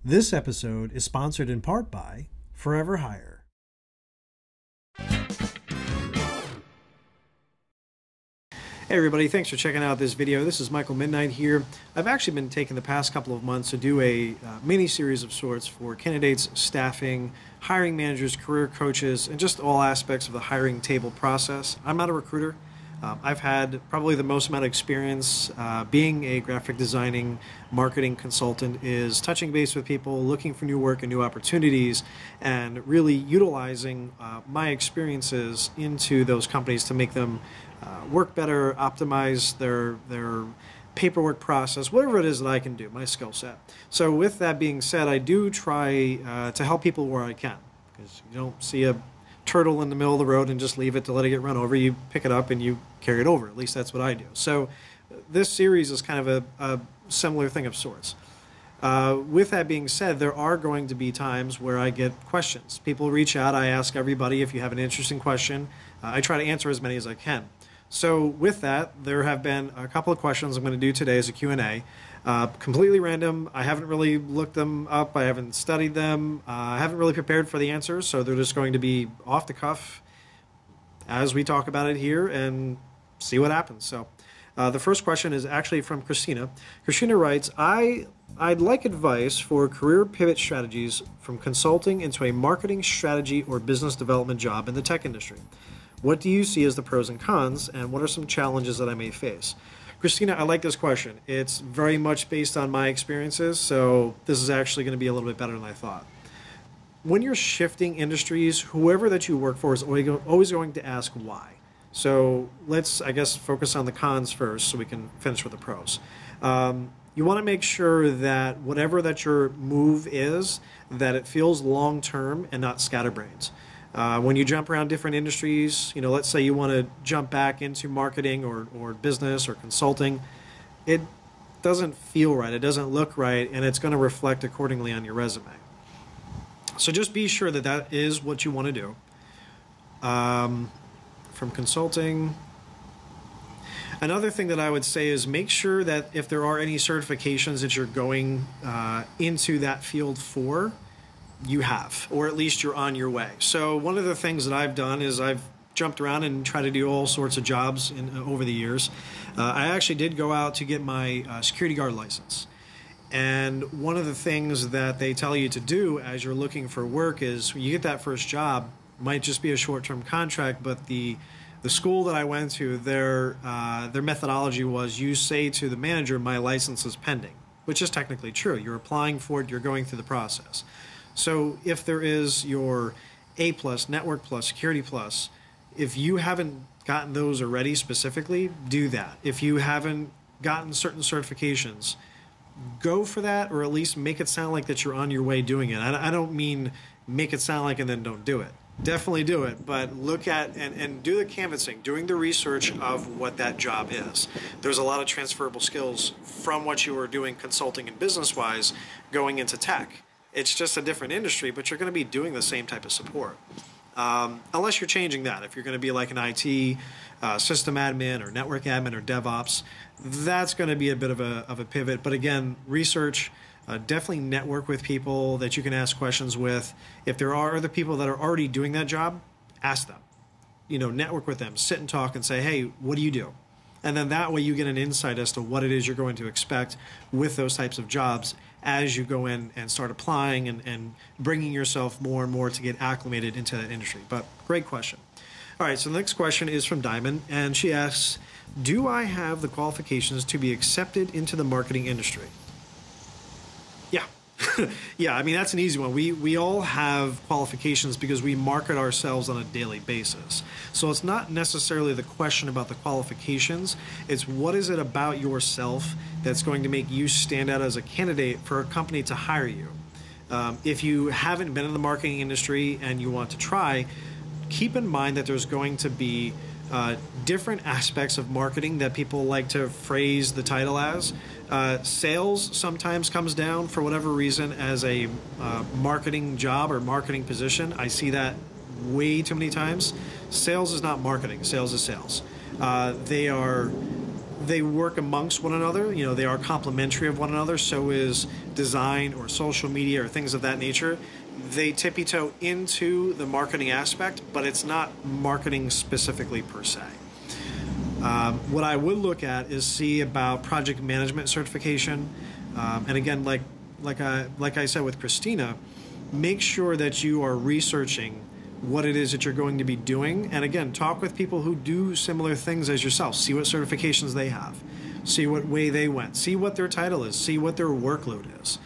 This episode is sponsored in part by Forever Hire. Hey everybody, thanks for checking out this video. This is Michael MidKnight here. I've actually been taking the past couple of months to do a mini-series of sorts for candidates, staffing, hiring managers, career coaches, and just all aspects of the hiring table process. I'm not a recruiter. I've had probably the most amount of experience being a graphic designing marketing consultant is touching base with people, looking for new work and new opportunities, and really utilizing my experiences into those companies to make them work better, optimize their paperwork process, whatever it is that I can do, my skill set. So with that being said, I do try to help people where I can, because you don't see a turtle in the middle of the road and just leave it to let it get run over. You pick it up and you carry it over. At least that's what I do. So this series is kind of a similar thing of sorts. With that being said, there are going to be times where I get questions. People reach out. I ask everybody if you have an interesting question. I try to answer as many as I can. So with that, there have been a couple of questions I'm going to do today as a Q&A. Completely random. I haven't really looked them up. I haven't studied them. I haven't really prepared for the answers, so they're just going to be off the cuff as we talk about it here and see what happens. So the first question is actually from Christina. Christina writes, I'd like advice for career pivot strategies from consulting into a marketing strategy or business development job in the tech industry. What do you see as the pros and cons, and what are some challenges that I may face? Christina, I like this question. It's very much based on my experiences, so this is actually going to be a little bit better than I thought. When you're shifting industries, whoever that you work for is always going to ask why. So let's, I guess, focus on the cons first so we can finish with the pros. You want to make sure that whatever that your move is, that it feels long-term and not scatterbrains. When you jump around different industries, let's say you want to jump back into marketing or business or consulting, it doesn't feel right, it doesn't look right, and it's going to reflect accordingly on your resume. So just be sure that that is what you want to do. From consulting, another thing that I would say is make sure that if there are any certifications that you're going into that field for, you have, or at least you're on your way. So one of the things that I've done is I've jumped around and tried to do all sorts of jobs over the years. I actually did go out to get my security guard license. And one of the things that they tell you to do as you're looking for work is when you get that first job, might just be a short-term contract, but the school that I went to, their methodology was you say to the manager, my license is pending, which is technically true. You're applying for it, you're going through the process. So if there is your A+, Network Plus, Security Plus, if you haven't gotten those already specifically, do that. If you haven't gotten certain certifications, go for that, or at least make it sound like that you're on your way doing it. I don't mean make it sound like and then don't do it. Definitely do it, but look at and do the canvassing, doing the research of what that job is. There's a lot of transferable skills from what you were doing consulting and business-wise going into tech. It's just a different industry, but you're going to be doing the same type of support. Unless you're changing that. If you're going to be like an IT system admin or network admin or DevOps, that's going to be a bit of a pivot. But again, research, definitely network with people that you can ask questions with. If there are other people that are already doing that job, ask them. Network with them, sit and talk and say, hey, what do you do? And then that way you get an insight as to what it is you're going to expect with those types of jobs as you go in and start applying and bringing yourself more and more to get acclimated into that industry. But great question. All right, so the next question is from Diamond, and she asks, do I have the qualifications to be accepted into the marketing industry? Yeah. Yeah, I mean, that's an easy one. We all have qualifications because we market ourselves on a daily basis. So it's not necessarily the question about the qualifications. It's what is it about yourself that's going to make you stand out as a candidate for a company to hire you. If you haven't been in the marketing industry and you want to try, keep in mind that there's going to be different aspects of marketing that people like to phrase the title as. Sales sometimes comes down for whatever reason as a marketing job or marketing position. I see that way too many times. Sales is not marketing. Sales is sales. They are they work amongst one another. You know, they are complementary of one another. So is design or social media or things of that nature. They tippy toe into the marketing aspect, but it's not marketing specifically per se. What I would look at is see about project management certification, and again, like I said with Christina, make sure that you are researching what it is that you're going to be doing, and again, talk with people who do similar things as yourself. See what certifications they have, see what way they went, see what their title is, see what their workload is.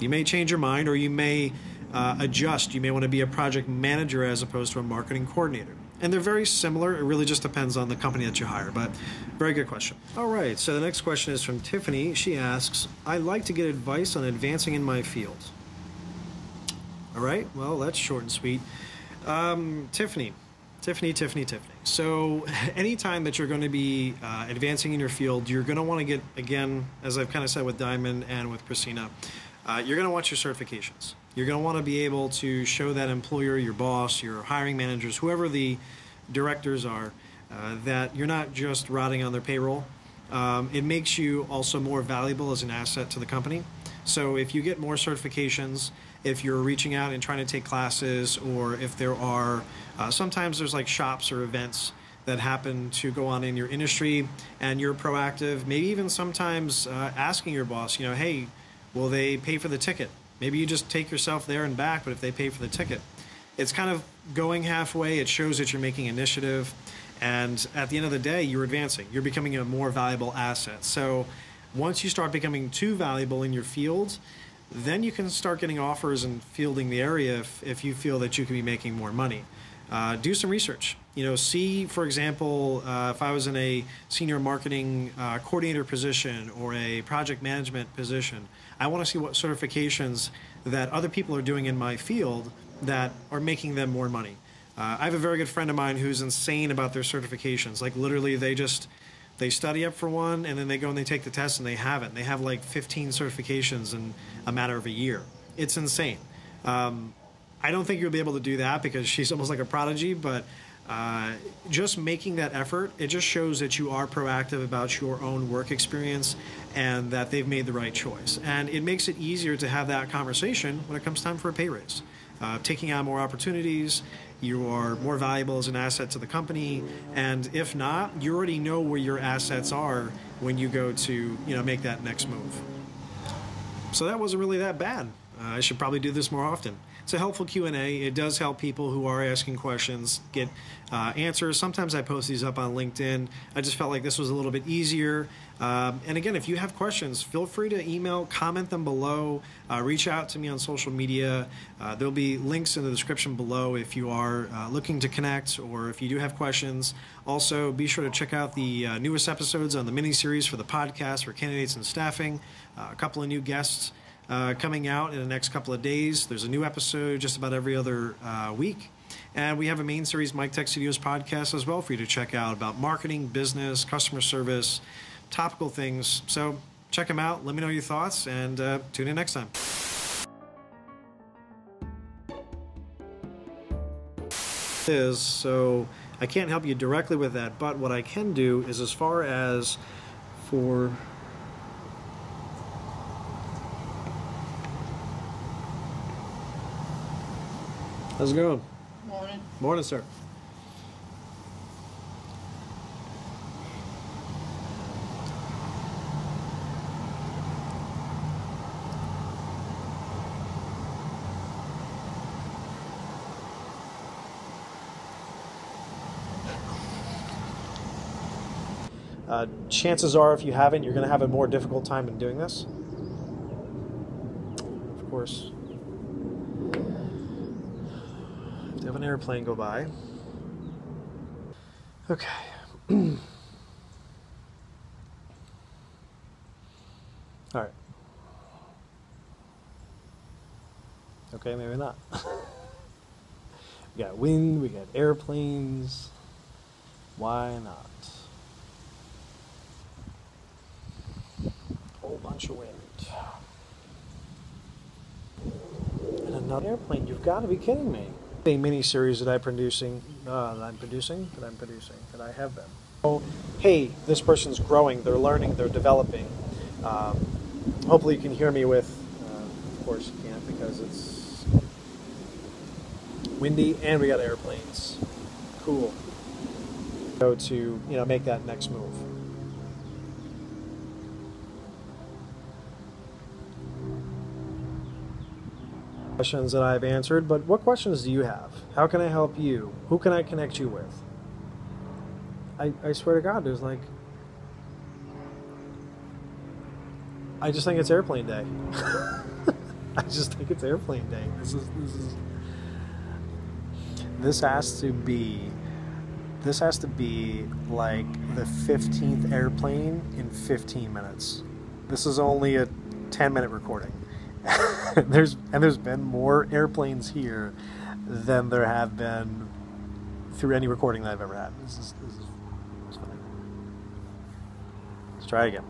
You may change your mind, or you may adjust. You may want to be a project manager as opposed to a marketing coordinator. And they're very similar. It really just depends on the company that you hire, but very good question. All right, so the next question is from Tiffany. She asks, I'd like to get advice on advancing in my field. All right, well, that's short and sweet. Tiffany. So anytime that you're going to be advancing in your field, you're going to want to get, again, as I've kind of said with Diamond and with Christina, you're going to want your certifications. You're going to want to be able to show that employer, your boss, your hiring managers, whoever the directors are, that you're not just rotting on their payroll. It makes you also more valuable as an asset to the company. So if you get more certifications, if you're reaching out and trying to take classes, or if there are, sometimes there's like shops or events that happen to go on in your industry and you're proactive, maybe even sometimes asking your boss, you know, hey, will they pay for the ticket? Maybe you just take yourself there and back, but if they pay for the ticket, it's kind of going halfway. It shows that you're making initiative, and at the end of the day, you're advancing. You're becoming a more valuable asset. So once you start becoming too valuable in your field, then you can start getting offers and fielding the area if you feel that you could be making more money. Do some research. You know, see, for example, if I was in a senior marketing coordinator position or a project management position, I want to see what certifications that other people are doing in my field that are making them more money. I have a very good friend of mine who's insane about their certifications. Like literally they study up for one and then they go and they take the test and they have it. They have like 15 certifications in a matter of a year. It's insane. I don't think you'll be able to do that because she's almost like a prodigy, but just making that effort, it just shows that you are proactive about your own work experience and that they've made the right choice. And it makes it easier to have that conversation when it comes time for a pay raise. Taking on more opportunities, you are more valuable as an asset to the company, and if not, you already know where your assets are when you go to, you know, make that next move. So that wasn't really that bad. I should probably do this more often. It's a helpful Q&A. It does help people who are asking questions get answers. Sometimes I post these up on LinkedIn. I just felt like this was a little bit easier. And again, if you have questions, feel free to email, comment them below, reach out to me on social media. There'll be links in the description below if you are looking to connect or if you do have questions. Also, be sure to check out the newest episodes on the mini-series for the podcast for candidates and staffing. A couple of new guests coming out in the next couple of days. There's a new episode just about every other week. And we have a main series, MidKnight Studios podcast as well for you to check out about marketing, business, customer service, topical things. So check them out. Let me know your thoughts and tune in next time. So I can't help you directly with that, but what I can do is as far as for... How's it going? Morning. Morning, sir. Chances are, if you haven't, you're going to have a more difficult time in doing this. Of course. Have an airplane go by. Okay. All right. Okay, maybe not. We got wind, we got airplanes. Why not? Whole bunch of wind. And another airplane. You've got to be kidding me. A mini series that I'm producing, that I have been. Hey, this person's growing, they're learning, they're developing. Hopefully you can hear me with, of course you can't because it's windy and we got airplanes. Cool. Go to, make that next move. Questions that I've answered, but what questions do you have? How can I help you? Who can I connect you with? I swear to God, there's like, I just think it's airplane day. I just think it's airplane day. This has to be like the 15th airplane in 15 minutes. This is only a 10-minute recording. There's been more airplanes here than there have been through any recording that I've ever had. This is funny. Let's try again.